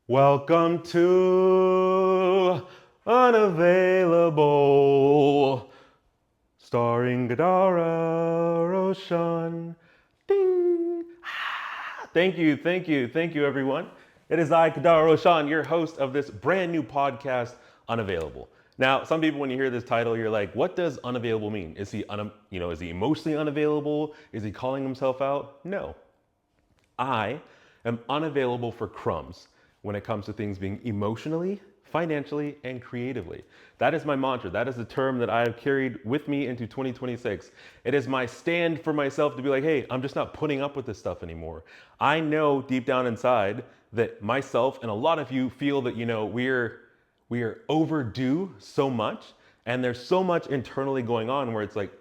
Welcome to Unavailable, starring Gadara Roshan. Ding! Thank you, everyone. It is I, Gadara Roshan, your host of this brand new podcast, Unavailable. Now, some people, when you hear this title, you're like, "What does unavailable mean? Is he emotionally unavailable? Is he calling himself out?" No, I am unavailable for crumbs when it comes to things being emotionally, financially, and creatively. That is my mantra. That is the term that I have carried with me into 2026. It is my stand for myself to be like, hey, I'm just not putting up with this stuff anymore. I know deep down inside that myself and a lot of you feel that, we are overdue so much, and there's so much internally going on where it's like,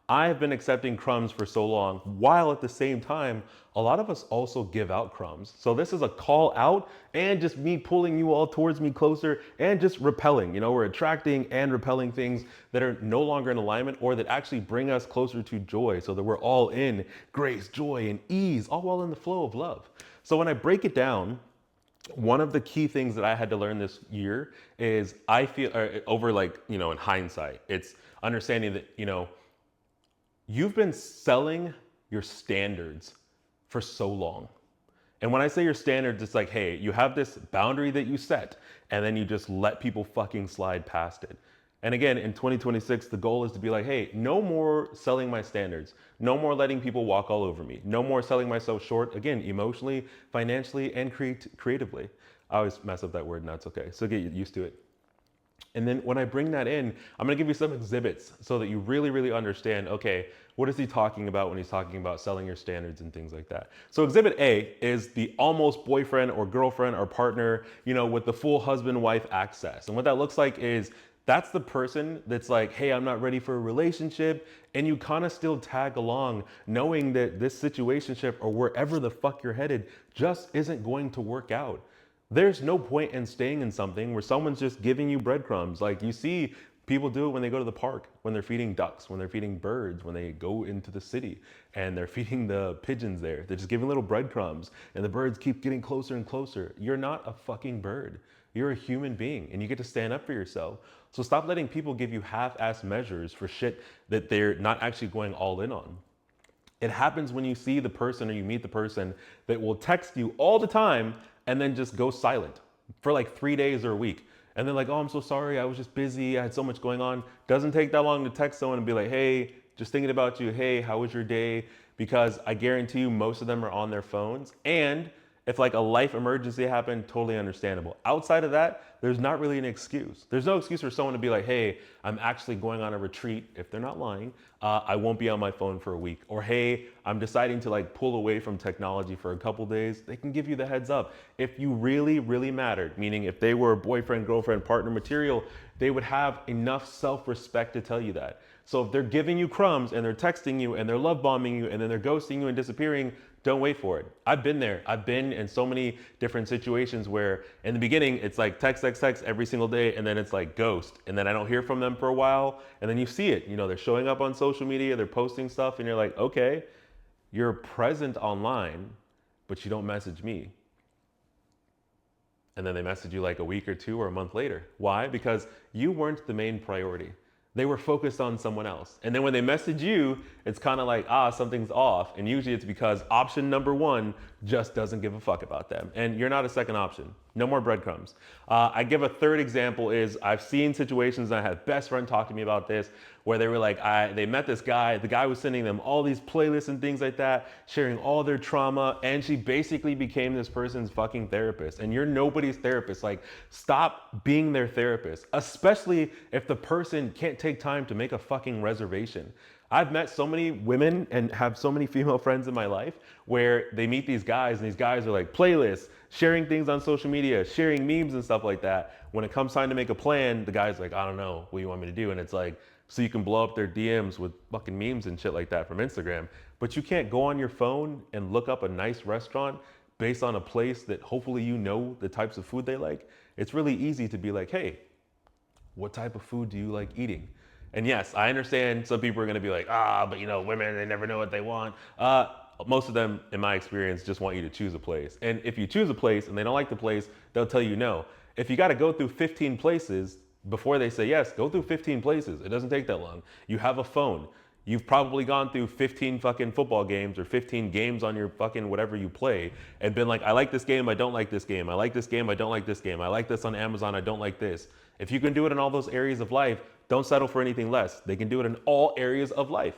I've been accepting crumbs for so long, while at the same time, a lot of us also give out crumbs. So this is a call out and just me pulling you all towards me closer and just repelling. We're attracting and repelling things that are no longer in alignment or that actually bring us closer to joy so that we're all in grace, joy, and ease, all while in the flow of love. So when I break it down, one of the key things that I had to learn this year is I feel over in hindsight, it's understanding that, you've been selling your standards for so long. And when I say your standards, it's like, hey, you have this boundary that you set, and then you just let people fucking slide past it. And again, in 2026, the goal is to be like, hey, no more selling my standards. No more letting people walk all over me. No more selling myself short, again, emotionally, financially, and creatively. I always mess up that word, and that's okay. So get used to it. And then when I bring that in, I'm gonna give you some exhibits so that you really, really understand, okay, what is he talking about when he's talking about selling your standards and things like that? So exhibit A is the almost boyfriend or girlfriend or partner, with the full husband-wife access. And what that looks like is that's the person that's like, hey, I'm not ready for a relationship. And you kind of still tag along knowing that this situationship or wherever the fuck you're headed just isn't going to work out. There's no point in staying in something where someone's just giving you breadcrumbs. Like you see people do it when they go to the park, when they're feeding ducks, when they're feeding birds, when they go into the city and they're feeding the pigeons there. They're just giving little breadcrumbs and the birds keep getting closer and closer. You're not a fucking bird. You're a human being and you get to stand up for yourself. So stop letting people give you half-ass measures for shit that they're not actually going all in on. It happens when you see the person or you meet the person that will text you all the time and then just go silent for like 3 days or a week. And they're like, oh, I'm so sorry. I was just busy. I had so much going on. Doesn't take that long to text someone and be like, hey, just thinking about you. Hey, how was your day? Because I guarantee you most of them are on their phones. And if like a life emergency happened, totally understandable. Outside of that, there's not really an excuse. There's no excuse for someone to be like, hey, I'm actually going on a retreat. If they're not lying, I won't be on my phone for a week. Or hey, I'm deciding to like pull away from technology for a couple days. They can give you the heads up. If you really, really mattered, meaning if they were boyfriend, girlfriend, partner material, they would have enough self-respect to tell you that. So if they're giving you crumbs and they're texting you and they're love bombing you and then they're ghosting you and disappearing, don't wait for it. I've been there. I've been in so many different situations where in the beginning it's like text, text, text every single day, and then it's like ghost. And then I don't hear from them for a while. And then you see it. They're showing up on social media, they're posting stuff, and you're like, okay, you're present online, but you don't message me. And then they message you like a week or two or a month later. Why? Because you weren't the main priority. They were focused on someone else. And then when they message you, it's kind of like, something's off. And usually it's because option number one just doesn't give a fuck about them. And you're not a second option. No more breadcrumbs. I give a third example is I've seen situations, and I had a best friend talk to me about this, where they were like, they met this guy. The guy was sending them all these playlists and things like that, sharing all their trauma. And she basically became this person's fucking therapist. And you're nobody's therapist. Like, stop being their therapist, especially if the person can't take time to make a fucking reservation. I've met so many women and have so many female friends in my life where they meet these guys and these guys are like playlists, sharing things on social media, sharing memes and stuff like that. When it comes time to make a plan, the guy's like, I don't know, what do you want me to do? And it's like, so you can blow up their DMs with fucking memes and shit like that from Instagram. But you can't go on your phone and look up a nice restaurant based on a place that hopefully you know the types of food they like. It's really easy to be like, hey, what type of food do you like eating? And yes, I understand some people are going to be like, but women, they never know what they want. most of them, in my experience, just want you to choose a place. And if you choose a place and they don't like the place, they'll tell you no. If you got to go through 15 places before they say yes, go through 15 places. It doesn't take that long. You have a phone. You've probably gone through 15 fucking football games or 15 games on your fucking whatever you play and been like, I like this game, I don't like this game. I like this game, I don't like this game. I like this on Amazon, I don't like this. If you can do it in all those areas of life, don't settle for anything less. They can do it in all areas of life.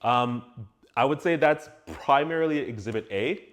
I would say that's primarily Exhibit A.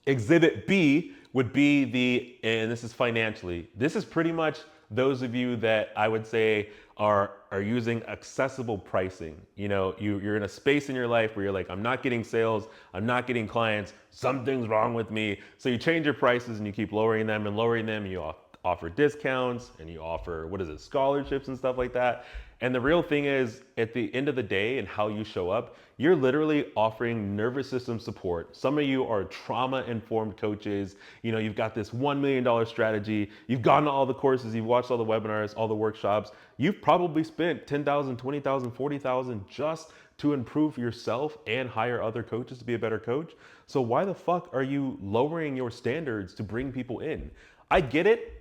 Exhibit B would be and this is financially, this is pretty much those of you that I would say are using accessible pricing. You know, you're in a space in your life where you're like, I'm not getting sales, I'm not getting clients, something's wrong with me. So you change your prices and you keep lowering them and lowering them. You offer discounts and you offer, scholarships and stuff like that. And the real thing is, at the end of the day and how you show up, you're literally offering nervous system support. Some of you are trauma-informed coaches. You know, you've got this $1 million strategy. You've gone to all the courses, you've watched all the webinars, all the workshops. You've probably spent $10,000, $20,000, $40,000 just to improve yourself and hire other coaches to be a better coach. So why the fuck are you lowering your standards to bring people in? I get it.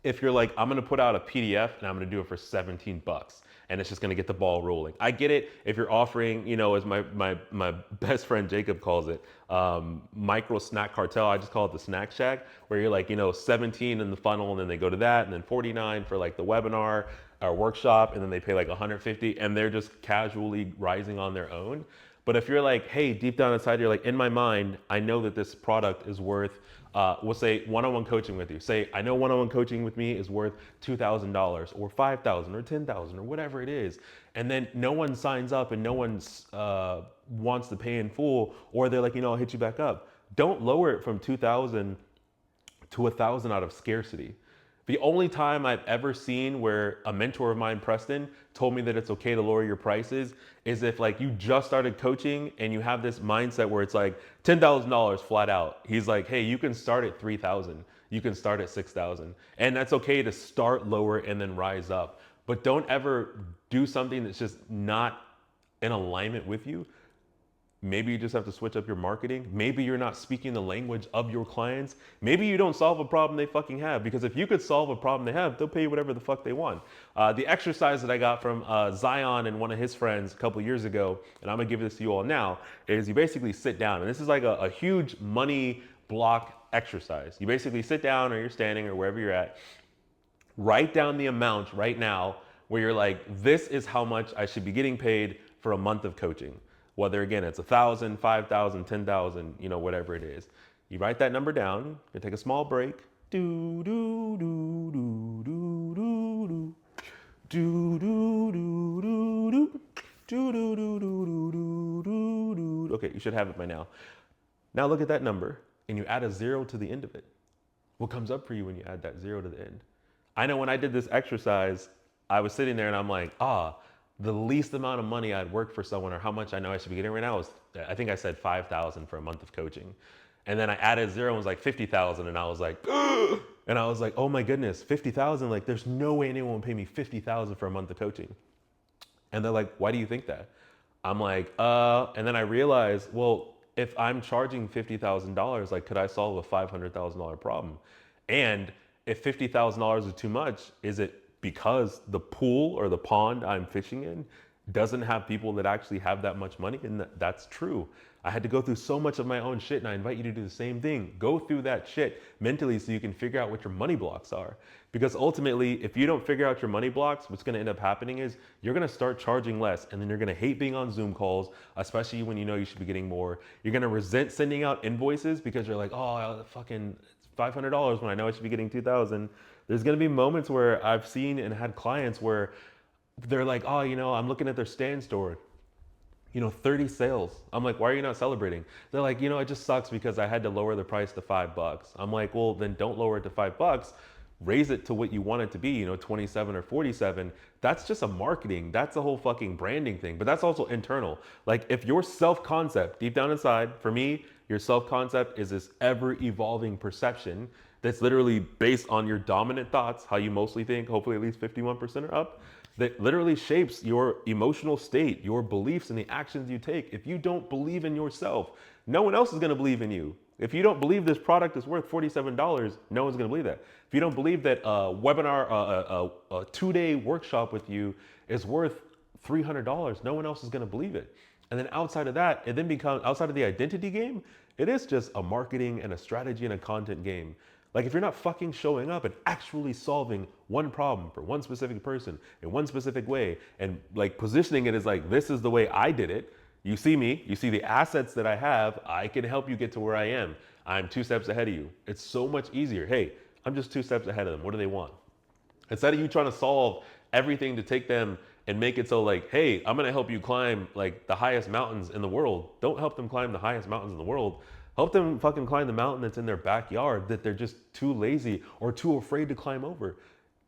If you're like, I'm gonna put out a PDF and I'm gonna do it for 17 bucks and it's just gonna get the ball rolling. I get it if you're offering, you know, as my best friend Jacob calls it, micro snack cartel. I just call it the snack shack, where you're like, you know, 17 in the funnel and then they go to that and then 49 for like the webinar or workshop and then they pay like 150 and they're just casually rising on their own. But if you're like, hey, deep down inside, you're like, in my mind, I know that this product is worth, we'll say one-on-one coaching with you. Say, I know one-on-one coaching with me is worth $2,000 or $5,000 or $10,000 or whatever it is. And then no one signs up and no one wants to pay in full, or they're like, you know, I'll hit you back up. Don't lower it from 2,000 to 1,000 out of scarcity. The only time I've ever seen where a mentor of mine, Preston, told me that it's okay to lower your prices is if like you just started coaching and you have this mindset where it's like $10,000 flat out. He's like, hey, you can start at 3,000. You can start at 6,000. And that's okay to start lower and then rise up. But don't ever do something that's just not in alignment with you. Maybe you just have to switch up your marketing. Maybe you're not speaking the language of your clients. Maybe you don't solve a problem they fucking have, because if you could solve a problem they have, they'll pay you whatever the fuck they want. The exercise that I got from Zion and one of his friends a couple years ago, and I'm gonna give this to you all now, is you basically sit down, and this is like a huge money block exercise. You basically sit down, or you're standing, or wherever you're at, write down the amount right now where you're like, this is how much I should be getting paid for a month of coaching. Whether, again, it's 1,000, 5,000, 10,000, you know, whatever it is. You write that number down, you take a small break. Do, do, do, do, do, do, do, do, do, do, do, do, do, do, do, do, do, do. Okay, you should have it by now. Now look at that number, and you add a 0 to the end of it. What comes up for you when you add that 0 to the end? I know when I did this exercise, I was sitting there and I'm like, the least amount of money I'd work for someone, or how much I know I should be getting right now, is, I think I said 5,000 for a month of coaching. And then I added 0 and was like 50,000, and I was like, and I was like, oh my goodness, 50,000, like there's no way anyone will pay me 50,000 for a month of coaching. And they're like, why do you think that? I'm like, and then I realized, well, if I'm charging $50,000, like, could I solve a $500,000 problem? And if $50,000 is too much, is it because the pool or the pond I'm fishing in doesn't have people that actually have that much money? And that's true. I had to go through so much of my own shit, and I invite you to do the same thing. Go through that shit mentally so you can figure out what your money blocks are. Because ultimately, if you don't figure out your money blocks, what's gonna end up happening is you're gonna start charging less, and then you're gonna hate being on Zoom calls, especially when you know you should be getting more. You're gonna resent sending out invoices because you're like, oh, fucking $500 when I know I should be getting 2,000. There's gonna be moments where I've seen and had clients where they're like, oh, you know, I'm looking at their stand store, you know, 30 sales. I'm like, why are you not celebrating? They're like, you know, it just sucks because I had to lower the price to $5. I'm like, well, then don't lower it to $5. Raise it to what you want it to be, you know, 27 or 47. That's just a marketing. That's a whole fucking branding thing. But that's also internal. Like, if your self-concept deep down inside, for me, your self-concept is this ever-evolving perception that's literally based on your dominant thoughts, how you mostly think, hopefully at least 51% are up. that literally shapes your emotional state, your beliefs, and the actions you take. If you don't believe in yourself, no one else is going to believe in you. If you don't believe this product is worth $47, no one's going to believe that. If you don't believe that a webinar, a 2-day workshop with you is worth $300, no one else is going to believe it. And then outside of that, it then becomes, outside of the identity game, it is just a marketing and a strategy and a content game. Like if you're not fucking showing up and actually solving one problem for one specific person in one specific way and like positioning it as like, this is the way I did it. You see me, you see the assets that I have. I can help you get to where I am. I'm 2 steps ahead of you. It's so much easier. Hey, I'm just 2 steps ahead of them. What do they want? Instead of you trying to solve everything to take them and make it so like, hey, I'm gonna help you climb like the highest mountains in the world. Don't help them climb the highest mountains in the world. Help them fucking climb the mountain that's in their backyard that they're just too lazy or too afraid to climb over.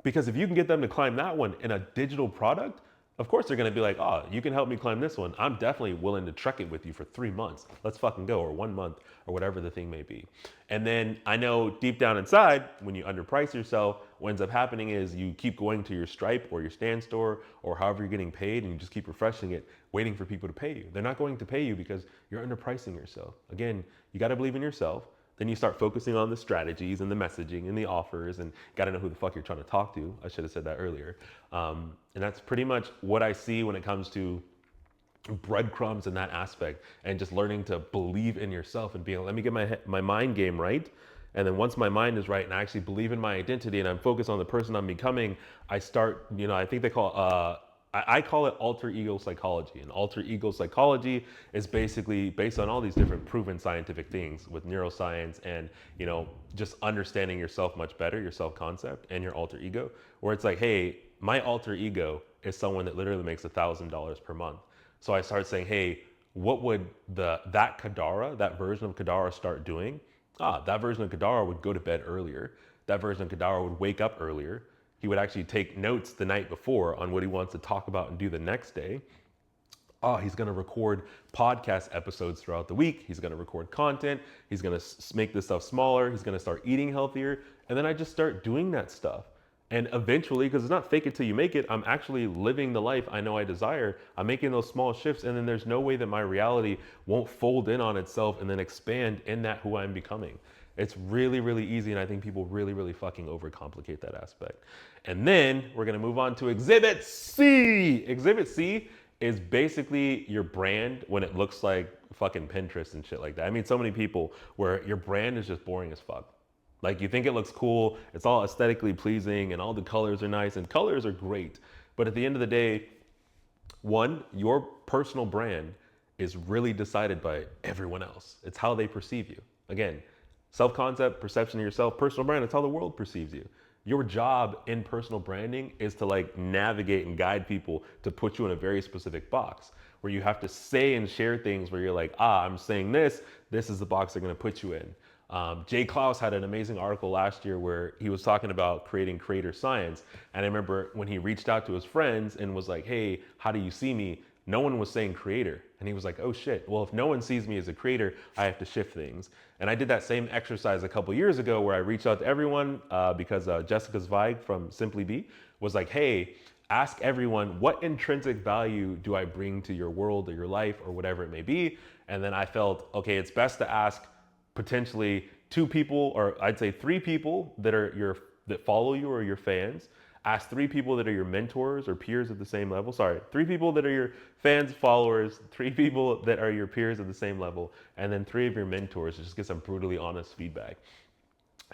Because if you can get them to climb that one in a digital product, of course they're gonna be like, oh, you can help me climb this one. I'm definitely willing to trek it with you for 3 months. Let's fucking go, or 1 month, or whatever the thing may be. And then I know deep down inside, when you underprice yourself, what ends up happening is you keep going to your Stripe or your Stan store or however you're getting paid, and you just keep refreshing it, waiting for people to pay you. They're not going to pay you because you're underpricing yourself. Again, you gotta believe in yourself. Then you start focusing on the strategies and the messaging and the offers, and got to know who the fuck you're trying to talk to. I should have said that earlier. And that's pretty much what I see when it comes to breadcrumbs in that aspect, and just learning to believe in yourself and being, let me get my mind game right. And then once my mind is right and I actually believe in my identity and I'm focused on the person I'm becoming, I start, I think they call I call it alter ego psychology. And alter ego psychology is basically based on all these different proven scientific things with neuroscience and, just understanding yourself much better, your self-concept and your alter ego, where it's like, hey, my alter ego is someone that literally makes $1,000 per month. So I started saying, hey, what would that Kadara, that version of Kadara start doing? That version of Kadara would go to bed earlier. That version of Kadara would wake up earlier. He would actually take notes the night before on what he wants to talk about and do the next day. He's going to record podcast episodes throughout the week. He's going to record content. He's going to make this stuff smaller. He's going to start eating healthier. And then I just start doing that stuff. And eventually, because it's not fake it till you make it, I'm actually living the life I know I desire. I'm making those small shifts, and then there's no way that my reality won't fold in on itself and then expand in that who I'm becoming. It's really, really easy, and I think people really, really fucking overcomplicate that aspect. And then we're gonna move on to Exhibit C. Exhibit C is basically your brand when it looks like fucking Pinterest and shit like that. I mean, so many people where your brand is just boring as fuck. Like you think it looks cool, it's all aesthetically pleasing and all the colors are nice, and colors are great. But at the end of the day, one, your personal brand is really decided by everyone else. It's how they perceive you. Again, self-concept, perception of yourself, personal brand, it's how the world perceives you. Your job in personal branding is to like navigate and guide people to put you in a very specific box where you have to say and share things where you're like, I'm saying this is the box they're gonna put you in. Jay Klaus had an amazing article last year where he was talking about creating creator science. And I remember when he reached out to his friends and was like, hey, how do you see me? No one was saying creator. And he was like, oh shit, well, if no one sees me as a creator, I have to shift things. And I did that same exercise a couple years ago where I reached out to everyone because Jessica Zweig from Simply Be was like, hey, ask everyone, what intrinsic value do I bring to your world or your life or whatever it may be? And then I felt, okay, it's best to ask potentially 2 people, or I'd say 3 people that follow you or your fans. Ask 3 people that are your mentors or peers at the same level. 3 people that are your fans, followers, 3 people that are your peers at the same level, and then 3 of your mentors to just get some brutally honest feedback.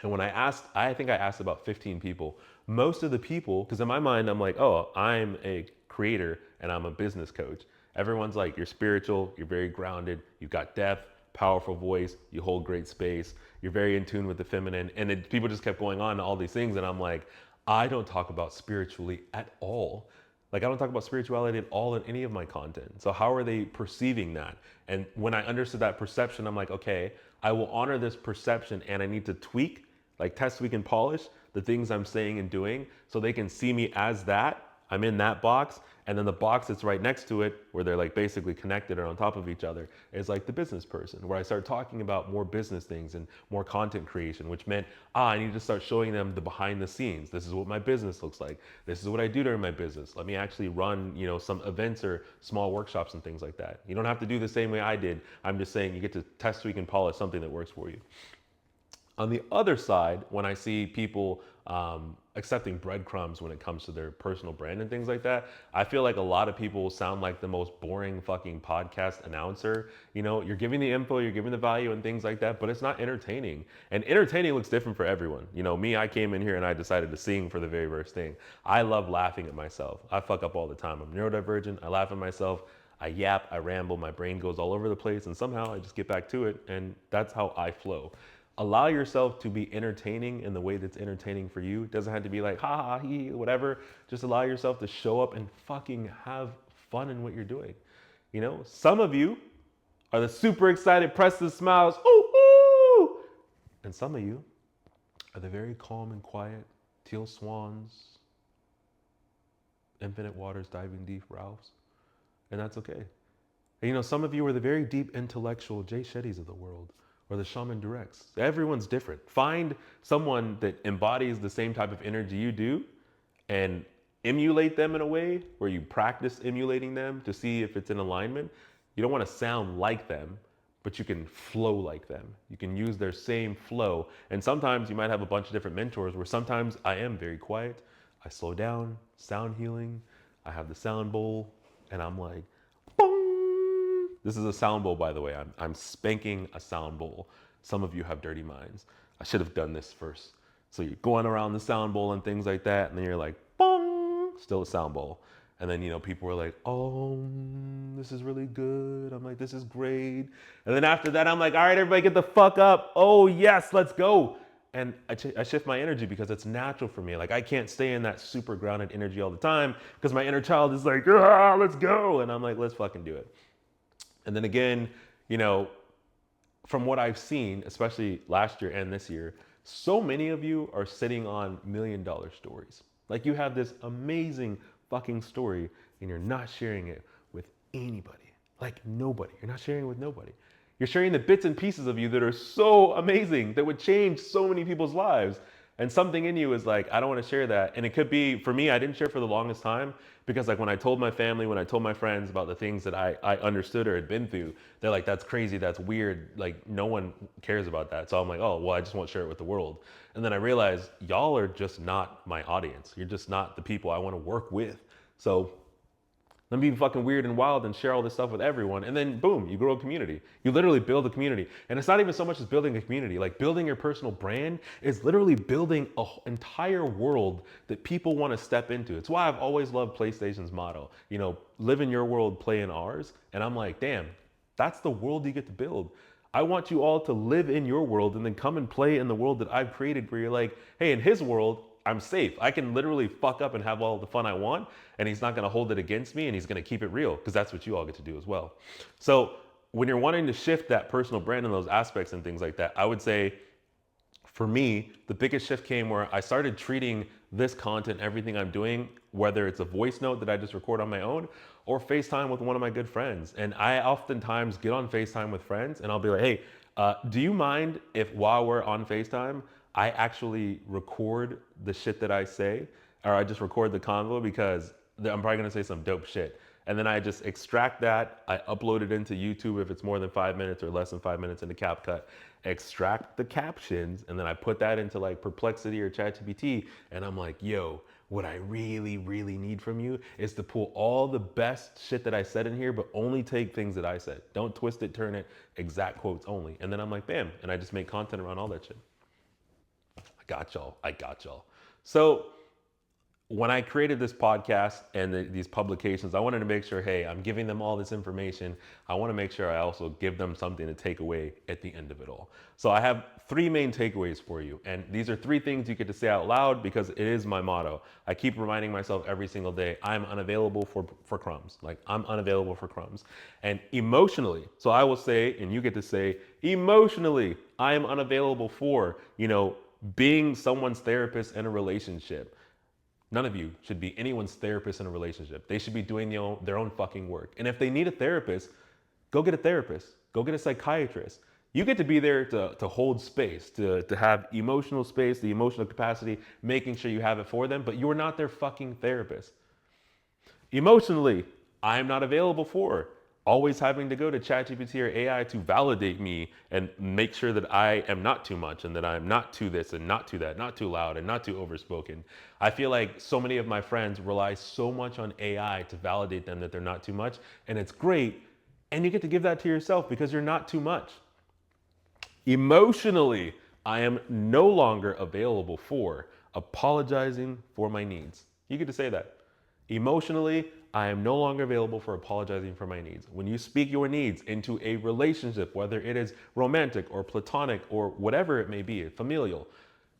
And when I think I asked about 15 people. Most of the people, because in my mind, I'm like, oh, I'm a creator and I'm a business coach. Everyone's like, you're spiritual, you're very grounded, you've got depth, powerful voice, you hold great space, you're very in tune with the feminine. And people just kept going on to all these things. And I'm like, I don't talk about spiritually at all. Like I don't talk about spirituality at all in any of my content. So how are they perceiving that? And when I understood that perception, I'm like, okay, I will honor this perception and I need to tweak, like test, tweak, and polish the things I'm saying and doing so they can see me as that. I'm in that box. And then the box that's right next to it, where they're like basically connected or on top of each other, is like the business person, where I start talking about more business things and more content creation, which meant, I need to start showing them the behind the scenes. This is what my business looks like. This is what I do during my business. Let me actually run, some events or small workshops and things like that. You don't have to do the same way I did. I'm just saying you get to test, tweak, and polish something that works for you. On the other side, when I see people accepting breadcrumbs when it comes to their personal brand and things like that, I feel like a lot of people sound like the most boring fucking podcast announcer. You're giving the info, you're giving the value and things like that, but it's not entertaining. And entertaining looks different for everyone. Me, I came in here and I decided to sing for the very first thing. I love laughing at myself. I fuck up all the time. I'm neurodivergent. I laugh at myself. I yap, I ramble, my brain goes all over the place, and somehow I just get back to it, and that's how I flow. Allow yourself to be entertaining in the way that's entertaining for you. It doesn't have to be like, ha ha, he, whatever. Just allow yourself to show up and fucking have fun in what you're doing. Some of you are the super excited, press the smiles, ooh, ooh. And some of you are the very calm and quiet, teal swans, infinite waters, diving deep Ralphs. And that's okay. And some of you are the very deep intellectual Jay Shetty's of the world, or the shaman directs. Everyone's different. Find someone that embodies the same type of energy you do and emulate them in a way where you practice emulating them to see if it's in alignment. You don't want to sound like them, but you can flow like them. You can use their same flow. And sometimes you might have a bunch of different mentors where sometimes I am very quiet. I slow down, sound healing. I have the sound bowl and I'm like, this is a sound bowl, by the way. I'm spanking a sound bowl. Some of you have dirty minds. I should have done this first. So you're going around the sound bowl and things like that, and then you're like, bong, still a sound bowl. And then, people were like, oh, this is really good. I'm like, this is great. And then after that, I'm like, all right, everybody get the fuck up. Oh, yes, let's go. And I shift my energy because it's natural for me. Like, I can't stay in that super grounded energy all the time because my inner child is like, let's go. And I'm like, let's fucking do it. And then again, from what I've seen, especially last year and this year, so many of you are sitting on $1 million stories. Like, you have this amazing fucking story and you're not sharing it with anybody. Like, nobody. You're not sharing it with nobody. You're sharing the bits and pieces of you that are so amazing that would change so many people's lives. And something in you is like, I don't want to share that. And it could be, for me, I didn't share for the longest time because like when I told my family, when I told my friends about the things that I understood or had been through, they're like, that's crazy, that's weird. Like, no one cares about that. So I'm like, oh, well, I just won't share it with the world. And then I realized y'all are just not my audience. You're just not the people I want to work with. So let me be fucking weird and wild and share all this stuff with everyone. And then boom, you grow a community. You literally build a community. And it's not even so much as building a community. Like, building your personal brand is literally building an entire world that people want to step into. It's why I've always loved PlayStation's motto, live in your world, play in ours. And I'm like, damn, that's the world you get to build. I want you all to live in your world and then come and play in the world that I've created where you're like, hey, in his world, I'm safe. I can literally fuck up and have all the fun I want, and he's not going to hold it against me, and he's going to keep it real, because that's what you all get to do as well. So when you're wanting to shift that personal brand in those aspects and things like that, I would say for me, the biggest shift came where I started treating this content, everything I'm doing, whether it's a voice note that I just record on my own or FaceTime with one of my good friends. And I oftentimes get on FaceTime with friends and I'll be like, hey, do you mind if while we're on FaceTime, I actually record the shit that I say, or I just record the convo because I'm probably gonna say some dope shit. And then I just extract that, I upload it into YouTube if it's more than 5 minutes or less than 5 minutes into CapCut, extract the captions, and then I put that into like Perplexity or ChatGPT, and I'm like, yo, what I really, really need from you is to pull all the best shit that I said in here, but only take things that I said. Don't twist it, turn it, exact quotes only. And then I'm like, bam, and I just make content around all that shit. I got y'all. So when I created this podcast and these publications, I wanted to make sure, hey, I'm giving them all this information. I want to make sure I also give them something to take away at the end of it all. So I have 3 main takeaways for you. And these are 3 things you get to say out loud because it is my motto. I keep reminding myself every single day, I'm unavailable for crumbs. Like, I'm unavailable for crumbs. And emotionally, so I will say, and you get to say, emotionally, I am unavailable for, being someone's therapist in a relationship. None of you should be anyone's therapist in a relationship. They should be doing their own fucking work. And if they need a therapist, go get a therapist. Go get a psychiatrist. You get to be there to hold space, to have emotional space, the emotional capacity, making sure you have it for them, but you're not their fucking therapist. Emotionally, I'm not available for always having to go to ChatGPT or AI to validate me and make sure that I am not too much and that I'm not too this and not too that, not too loud and not too overspoken. I feel like so many of my friends rely so much on AI to validate them that they're not too much, and it's great. And you get to give that to yourself because you're not too much. Emotionally, I am no longer available for apologizing for my needs. You get to say that. Emotionally, I am no longer available for apologizing for my needs. When you speak your needs into a relationship, whether it is romantic or platonic or whatever it may be, familial,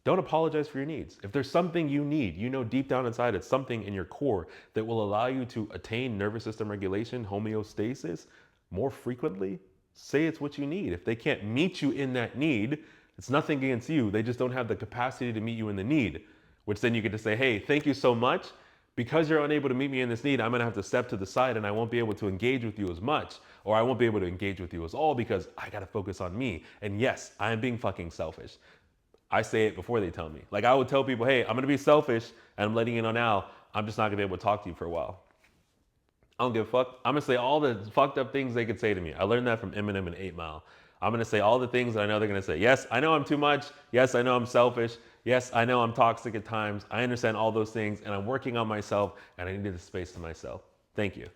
don't apologize for your needs. If there's something you need, you know deep down inside it's something in your core that will allow you to attain nervous system regulation, homeostasis more frequently, say it's what you need. If they can't meet you in that need, it's nothing against you. They just don't have the capacity to meet you in the need, which then you get to say, hey, thank you so much. Because you're unable to meet me in this need, I'm gonna have to step to the side and I won't be able to engage with you as much, or I won't be able to engage with you as all because I gotta focus on me. And yes, I am being fucking selfish. I say it before they tell me. Like I would tell people, hey, I'm gonna be selfish and I'm letting you know now, I'm just not gonna be able to talk to you for a while. I don't give a fuck. I'm gonna say all the fucked up things they could say to me. I learned that from Eminem and 8 Mile. I'm gonna say all the things that I know they're gonna say. Yes, I know I'm too much. Yes, I know I'm selfish. Yes, I know I'm toxic at times. I understand all those things and I'm working on myself and I need the space to myself. Thank you.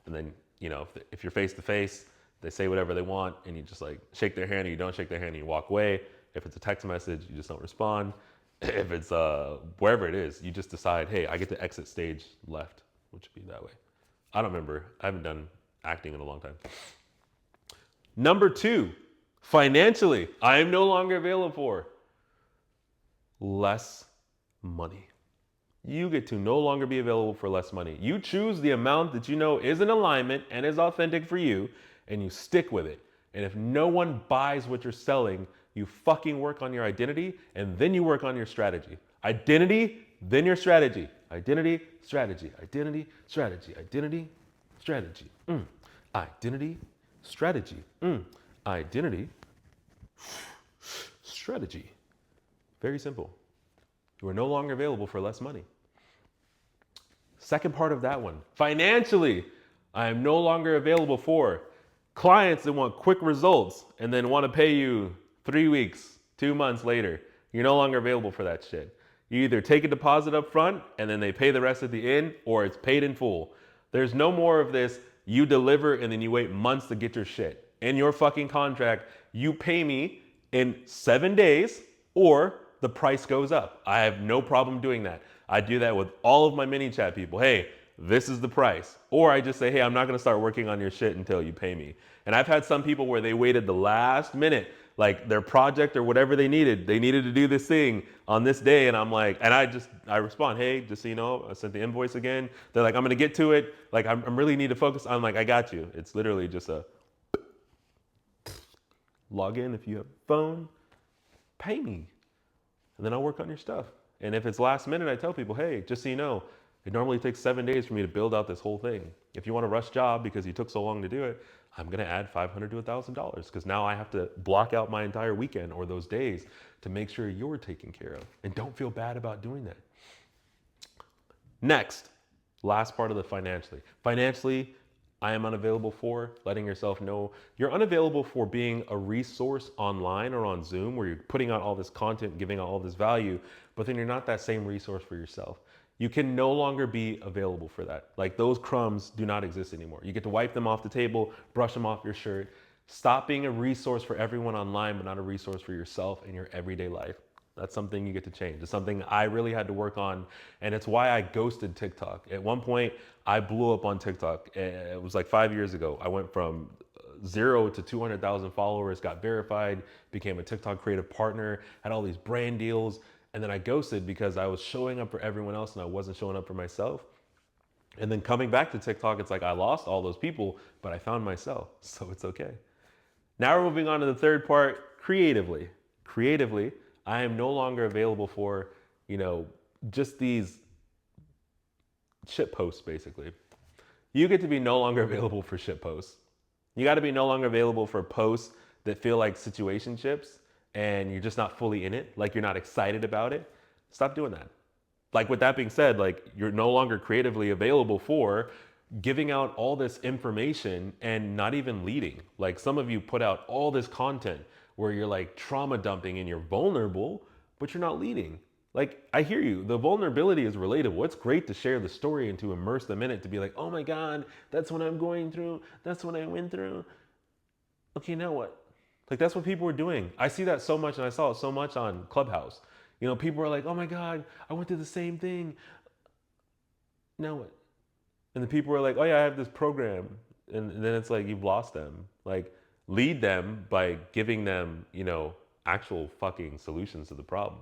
And then, you know, if you're face to face, they say whatever they want and you just like shake their hand or you don't shake their hand and you walk away. If it's a text message, you just don't respond. If it's wherever it is, you just decide, hey, I get to exit stage left, which would be that way. I don't remember. I haven't done acting in a long time. Number 2, financially, I am no longer available for less money. You get to no longer be available for less money. You choose the amount that you know is in alignment and is authentic for you, and you stick with it. And if no one buys what you're selling, you fucking work on your identity and then you work on your strategy. Identity, then your strategy. Identity, strategy, identity, strategy, identity, strategy. Identity, strategy. Identity, strategy. Very simple. You are no longer available for less money. Second part of that one, financially, I am no longer available for clients that want quick results and then want to pay you 3 weeks, 2 months later. You're no longer available for that shit. You either take a deposit up front and then they pay the rest at the end, or it's paid in full. There's no more of this, you deliver and then you wait months to get your shit. In your fucking contract, you pay me in 7 days or the price goes up. I have no problem doing that. I do that with all of my mini chat people. Hey, this is the price. Or I just say, hey, I'm not gonna start working on your shit until you pay me. And I've had some people where they waited the last minute, like their project or whatever they needed to do this thing on this day. And I'm like, and I respond, hey, just so you know, I sent the invoice again. They're like, I'm gonna get to it. Like, I'm really need to focus. I'm like, I got you. It's literally just a log in if you have a phone, pay me. And then I'll work on your stuff. And if it's last minute, I tell people, hey, just so you know, it normally takes 7 days for me to build out this whole thing. If you want a rush job because you took so long to do it, I'm gonna add $500 to $1,000 because now I have to block out my entire weekend or those days to make sure you're taken care of. And don't feel bad about doing that. Next, last part of the financially. Financially, I am unavailable for letting yourself know you're unavailable for being a resource online or on Zoom where you're putting out all this content, giving out all this value, but then you're not that same resource for yourself. You can no longer be available for that. Like those crumbs do not exist anymore. You get to wipe them off the table, brush them off your shirt. Stop being a resource for everyone online, but not a resource for yourself in your everyday life. That's something you get to change. It's something I really had to work on, and it's why I ghosted TikTok. At one point, I blew up on TikTok. It was like 5 years ago. I went from 0 to 200,000 followers, got verified, became a TikTok creative partner, had all these brand deals, and then I ghosted because I was showing up for everyone else and I wasn't showing up for myself. And then coming back to TikTok, it's like I lost all those people, but I found myself, so it's okay. Now we're moving on to the third part, creatively. Creatively, I am no longer available for, just these shit posts, basically. You get to be no longer available for shit posts. You got to be no longer available for posts that feel like situationships and you're just not fully in it, like you're not excited about it. Stop doing that. Like, with that being said, like, you're no longer creatively available for giving out all this information and not even leading. Like, some of you put out all this content where you're like trauma dumping and you're vulnerable, but you're not leading. Like, I hear you. The vulnerability is relatable. It's great to share the story and to immerse them in it, to be like, oh my God, that's what I'm going through. That's what I went through. Okay, now what? Like, that's what people were doing. I see that so much, and I saw it so much on Clubhouse. You know, people are like, oh my God, I went through the same thing. Now what? And the people are like, oh yeah, I have this program. And then it's like, you've lost them. Like, lead them by giving them, actual fucking solutions to the problem.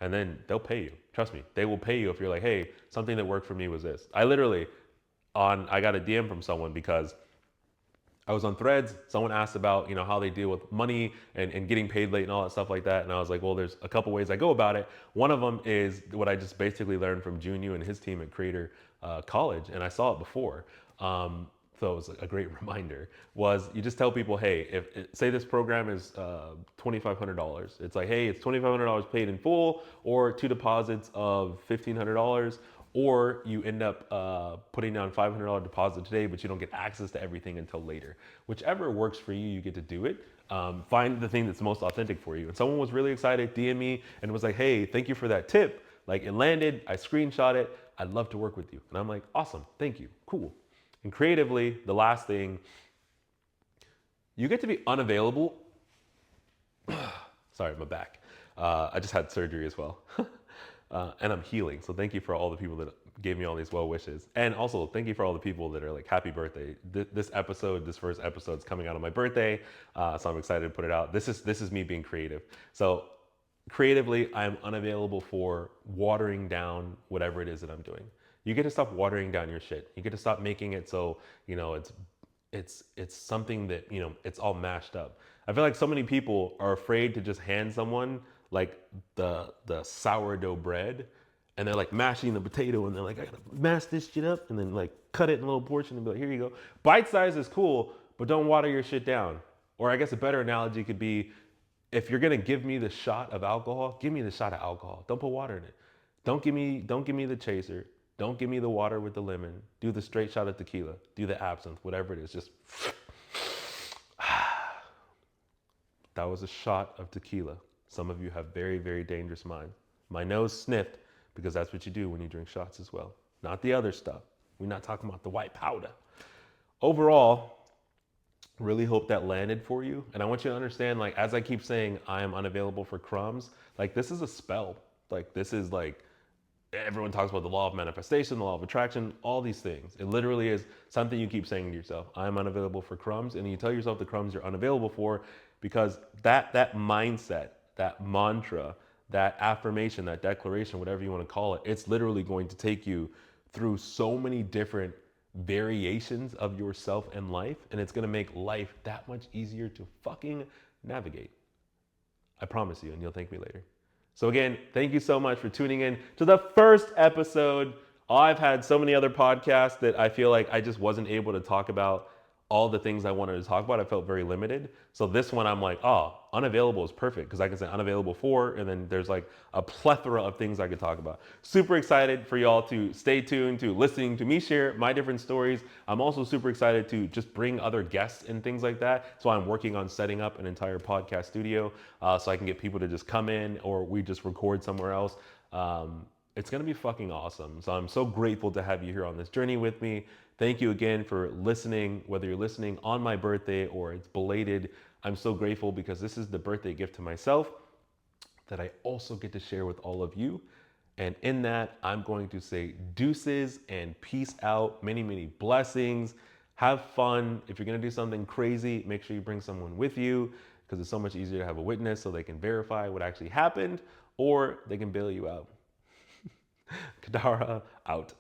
And then they'll pay you. Trust me, they will pay you if you're like, hey, something that worked for me was this. I got a DM from someone because I was on Threads. Someone asked about, how they deal with money and getting paid late and all that stuff like that. And I was like, well, there's a couple ways I go about it. One of them is what I just basically learned from Junyu and his team at Creator College. And I saw it before. So it was a great reminder, was you just tell people, hey, say this program is $2,500. It's like, hey, it's $2,500 paid in full, or two deposits of $1,500, or you end up putting down $500 deposit today, but you don't get access to everything until later. Whichever works for you, you get to do it. Find the thing that's most authentic for you. And someone was really excited, DM me, and was like, hey, thank you for that tip. Like, it landed, I screenshot it. I'd love to work with you. And I'm like, awesome, thank you, cool. And creatively, the last thing, you get to be unavailable. Sorry, my back. I just had surgery as well. And I'm healing. So thank you for all the people that gave me all these well wishes. And also thank you for all the people that are like, happy birthday. This first episode is coming out on my birthday. So I'm excited to put it out. This is me being creative. So creatively, I'm unavailable for watering down whatever it is that I'm doing. You get to stop watering down your shit. You get to stop making it so, it's something that, it's all mashed up. I feel like so many people are afraid to just hand someone like the sourdough bread, and they're like mashing the potato, and they're like, I gotta mash this shit up, and then like cut it in a little portion and be like, here you go. Bite size is cool, but don't water your shit down. Or I guess a better analogy could be, if you're gonna give me the shot of alcohol, give me the shot of alcohol. Don't put water in it. Don't give me the chaser. Don't give me the water with the lemon. Do the straight shot of tequila. Do the absinthe, whatever it is. Just that was a shot of tequila. Some of you have very, very dangerous minds. My nose sniffed because that's what you do when you drink shots as well. Not the other stuff. We're not talking about the white powder. Overall, really hope that landed for you. And I want you to understand, like, as I keep saying, I am unavailable for crumbs. Like, this is a spell. Like, this is like, everyone talks about the law of manifestation, the law of attraction, all these things. It literally is something you keep saying to yourself. I'm unavailable for crumbs. And you tell yourself the crumbs you're unavailable for, because that mindset, that mantra, that affirmation, that declaration, whatever you want to call it, it's literally going to take you through so many different variations of yourself and life. And it's going to make life that much easier to fucking navigate. I promise you, and you'll thank me later. So again, thank you so much for tuning in to the first episode. I've had so many other podcasts that I feel like I just wasn't able to talk about all the things I wanted to talk about. I felt very limited. So this one, I'm like, oh, unavailable is perfect, because I can say unavailable for, and then there's like a plethora of things I could talk about. Super excited for y'all to stay tuned to listening to me share my different stories. I'm also super excited to just bring other guests and things like that. So I'm working on setting up an entire podcast studio so I can get people to just come in, or we just record somewhere else. It's going to be fucking awesome. So I'm so grateful to have you here on this journey with me. Thank you again for listening, whether you're listening on my birthday or it's belated. I'm so grateful, because this is the birthday gift to myself that I also get to share with all of you. And in that, I'm going to say deuces and peace out. Many, many blessings. Have fun. If you're going to do something crazy, make sure you bring someone with you, because it's so much easier to have a witness so they can verify what actually happened, or they can bail you out. Kadara out.